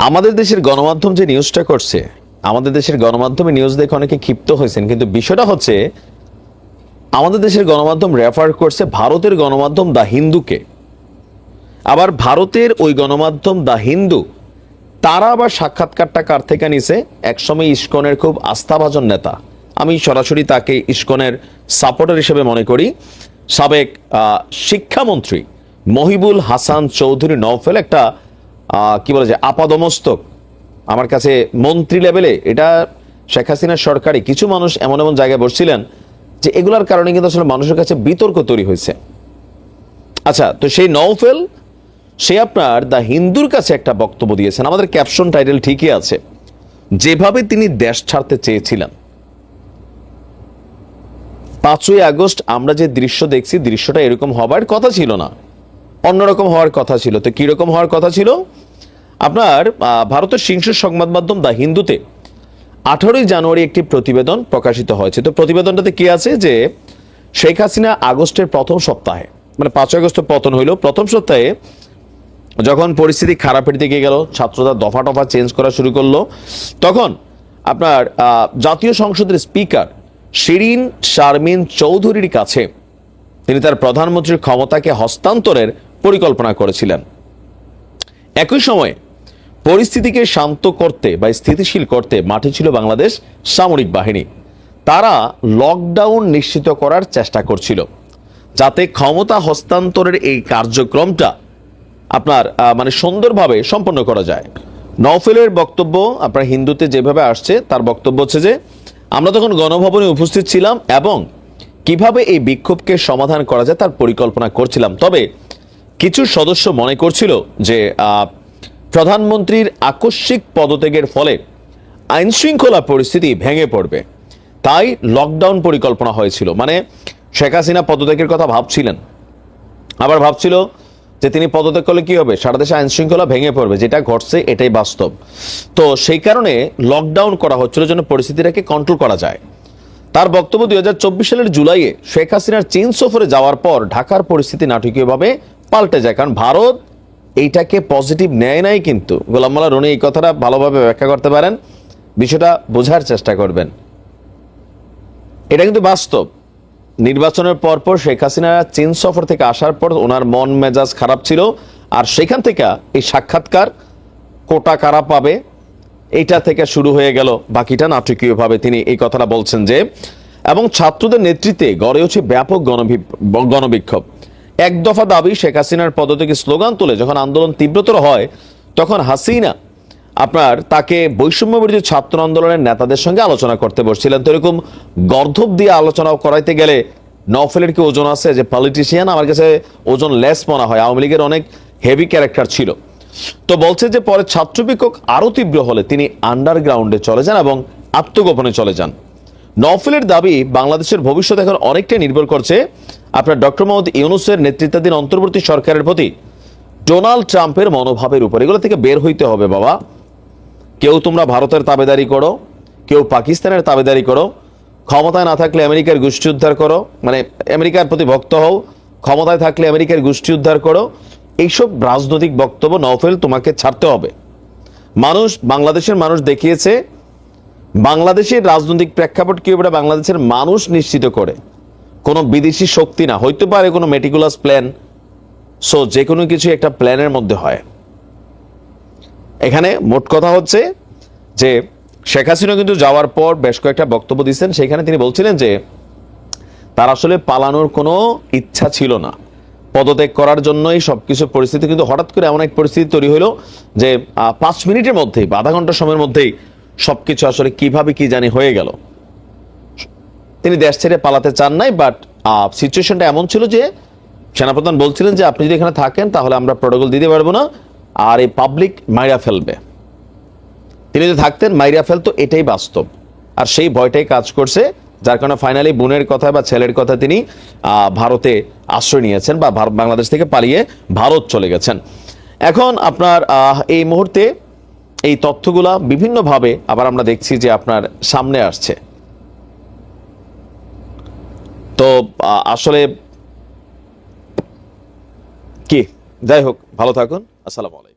আমাদের দেশের গণমাধ্যম যে নিউজটা করছে, আমাদের দেশের গণমাধ্যমে নিউজ দেখে অনেকে ক্ষিপ্ত হয়েছেন, কিন্তু বিষয়টা হচ্ছে আমাদের দেশের গণমাধ্যম রেফার করছে ভারতের গণমাধ্যম দ্য হিন্দুকে। আবার ভারতের ওই গণমাধ্যম দ্য হিন্দু তারা আবার সাক্ষাৎকারটা কার থেকে নিছে? একসময় ইসকনের খুব আস্থাভাজন নেতা, আমি সরাসরি তাকে ইসকনের সাপোর্টার হিসেবে মনে করি, সাবেক শিক্ষামন্ত্রী মহিবুল হাসান চৌধুরী নওফেল একটা কি বলে যে আপাদমস্তক, আমার কাছে মন্ত্রী লেভেলে, এটা শেখ হাসিনার সরকারি কিছু মানুষ এমন এমন জায়গায় বসছিলেন যে এগুলার কারণে কিন্তু আসলে মানুষের কাছে বিতর্ক তৈরি হয়েছে। আচ্ছা, তো সেই নওফেল সে আপনার দ্য হিন্দুর কাছে একটা বক্তব্য দিয়েছেন। আমাদের ক্যাপশন টাইটেল ঠিকই আছে, যেভাবে তিনি দেশ ছাড়তে চেয়েছিলেন। 5ই আগস্ট আমরা যে দৃশ্য দেখছি, দৃশ্যটা এরকম হবার কথা ছিল না, অন্যরকম হওয়ার কথা ছিল। তো কিরকম হওয়ার কথা ছিল? আপনার ভারতের শীর্ষ সংবাদ মাধ্যম দ্য হিন্দুতে 18ই জানুয়ারি একটি প্রতিবেদন প্রকাশিত হয়েছে। তো প্রতিবেদনটাতে কি আছে যে শেখ হাসিনা আগস্টের প্রথম সপ্তাহে, মানে 5 আগস্ট পতন হইল, প্রথম সপ্তাহে যখন পরিস্থিতি খারাপের দিকে গেল, ছাত্ররা দফা টফা চেঞ্জ করা শুরু করলো, তখন আপনার জাতীয় সংসদের স্পিকার শিরিন শারমিন চৌধুরীর কাছে তিনি তার প্রধানমন্ত্রীর ক্ষমতাকে হস্তান্তরের পরিকল্পনা করেছিলেন। একই সময়ে পরিস্থিতিকে শান্ত করতে বা স্থিতিশীল করতে মাঠে ছিল বাংলাদেশ সামরিক বাহিনী। তারা লকডাউন নিশ্চিত করার চেষ্টা করছিল, যাতে ক্ষমতা হস্তান্তরের এই কার্যক্রমটা আপনার মানে সুন্দরভাবে সম্পন্ন করা যায়। নওফেলের বক্তব্য আপনার হিন্দুতে যেভাবে আসছে, তার বক্তব্য হচ্ছে যে আমরা তখন গণভবনে উপস্থিত ছিলাম এবং কিভাবে এই বিক্ষোভকে সমাধান করা যায় তার পরিকল্পনা করছিলাম। তবে কিছু সদস্য মনে করছিল যে প্রধানমন্ত্রীর আকস্মিক পদত্যাগের ফলে আইন শৃঙ্খলা পরিস্থিতি ভেঙে পড়বে, তাই লকডাউন পরিকল্পনা হয়েছিল। মানে শেখ হাসিনা পদত্যাগের কথা ভাবছিলেন, আবার ভাবছিল যে তিনি পদত্যাগ করলে কি হবে, সারা দেশে আইন শৃঙ্খলা ভেঙে পড়বে। যেটা ঘটছে এটাই বাস্তব। তো সেই কারণে লকডাউন করা হচ্ছিল যেন পরিস্থিতিটাকে কন্ট্রোল করা যায়। তার বক্তব্য 2024 সালের জুলাইয়ে শেখ হাসিনার চীন সফরে যাওয়ার পর ঢাকার পরিস্থিতি নাটকীয়ভাবে পাল্টে যায়। কারণ ভারত এইটাকে পজিটিভ নেয় নাই, কিন্তু গোলাম মোল্লা রনি এই কথাটা ভালোভাবে ব্যাখ্যা করতে পারেন, বিষয়টা বোঝার চেষ্টা করবেন। এটা কিন্তু বাস্তব। নির্বাচনের পরপর শেখ হাসিনা চীন সফর থেকে আসার পর ওনার মন মেজাজ খারাপ ছিল, আর সেখান থেকে এই সাক্ষাৎকার কোটা কারা পাবে এইটা থেকে শুরু হয়ে গেল, বাকিটা নাটকীয়ভাবে তিনি এই কথাটা বলছেন যে, এবং ছাত্রদের নেতৃত্বে গড়ে উঠে ব্যাপক গণবিক্ষোভ। এক দফা দাবি শেখ হাসিনার পদত্যাগে স্লোগান তুলে যখন আন্দোলন তীব্রতর হয়, তখন হাসিনা আপনার তাকে বৈষম্য বিরোধী ছাত্র আন্দোলনের নেতাদের সঙ্গে আলোচনা করতে বসছিলেন। তো এরকম গর্ধব দিয়ে আলোচনা করাইতে গেলে নওফেলের কি ওজন আছে? যে পলিটিশিয়ান, আমার কাছে ওজন লেস মনে হয়। আওয়ামী লীগের অনেক হেভি ক্যারেক্টার ছিল। তো বলছে যে পরে ছাত্র বিক্ষোভ আরো তীব্র হলে তিনি আন্ডারগ্রাউন্ডে চলে যান এবং আত্মগোপনে চলে যান। নওফেলের দাবি বাংলাদেশের ভবিষ্যৎ এখন অনেকটাই নির্ভর করছে আপনার ডক্টর মোহাম্মদ ইউনূসের নেতৃত্বাধীন অন্তর্বর্তী সরকারের প্রতি ডোনাল্ড ট্রাম্পের মনোভাবের উপর। এগুলো থেকে বের হইতে হবে বাবা। কেউ তোমরা ভারতের তাবেদারি করো, কেউ পাকিস্তানের তাবেদারি করো, ক্ষমতায় না থাকলে আমেরিকার গোষ্ঠী উদ্ধার করো, মানে আমেরিকার প্রতি ভক্ত হও, ক্ষমতায় থাকলে আমেরিকার গোষ্ঠী উদ্ধার করো। এইসব রাজনৈতিক বক্তব্য নওফেল তোমাকে ছাড়তে হবে। বাংলাদেশের মানুষ দেখিয়েছে বাংলাদেশের রাজনৈতিক প্রেক্ষাপট কি হবে, বাংলাদেশের মানুষ নিশ্চিত করে, কোনো বিদেশি শক্তি না। হইতে পারে কোনো মেটিকুলাস প্ল্যান, সো যে কোনো কিছু একটা প্ল্যানের মধ্যে হয়। এখানে মোট কথা হচ্ছে যে শেখ হাসিনা কিন্তু যাওয়ার পর বেশ কয়েকটা বক্তব্য দিচ্ছেন, সেখানে তিনি বলছিলেন যে তার আসলে পালানোর কোনো ইচ্ছা ছিল না, পদত্যাগ করার জন্যই সবকিছু পরিস্থিতি। কিন্তু হঠাৎ করে এমন এক পরিস্থিতি তৈরি হলো যে 5 মিনিটের মধ্যেই বা আধা ঘন্টার সময়ের মধ্যেই সবকিছু আসলে কিভাবে কি জানি হয়ে গেল। তিনি দেশ ছেড়ে পালাতে চান নাই, বাট সিচুয়েশনটা এমন ছিল যে সেনাপ্রধান বলছিলেন যে আপনি যদি এখানে থাকেন তাহলে আমরা প্রোটোকল দিতে পারবো না, আর এই পাবলিক মাইরা ফেলবে। তিনি যদি থাকতেন মাইরা ফেলতো, এটাই বাস্তব। আর সেই ভয়টাই কাজ করছে, যার কারণে ফাইনালি বোনের কথা বা ছেলের কথা তিনি ভারতে আশ্রয় নিয়েছেন বা বাংলাদেশ থেকে পালিয়ে ভারত চলে গেছেন। এখন আপনার এই মুহূর্তে এই তথ্যগুলা বিভিন্নভাবে আবার আমরা দেখছি যে আপনার সামনে আসছে। তো আসলে কি যাই হোক, ভালো থাকুন। আসসালামু আলাইকুম।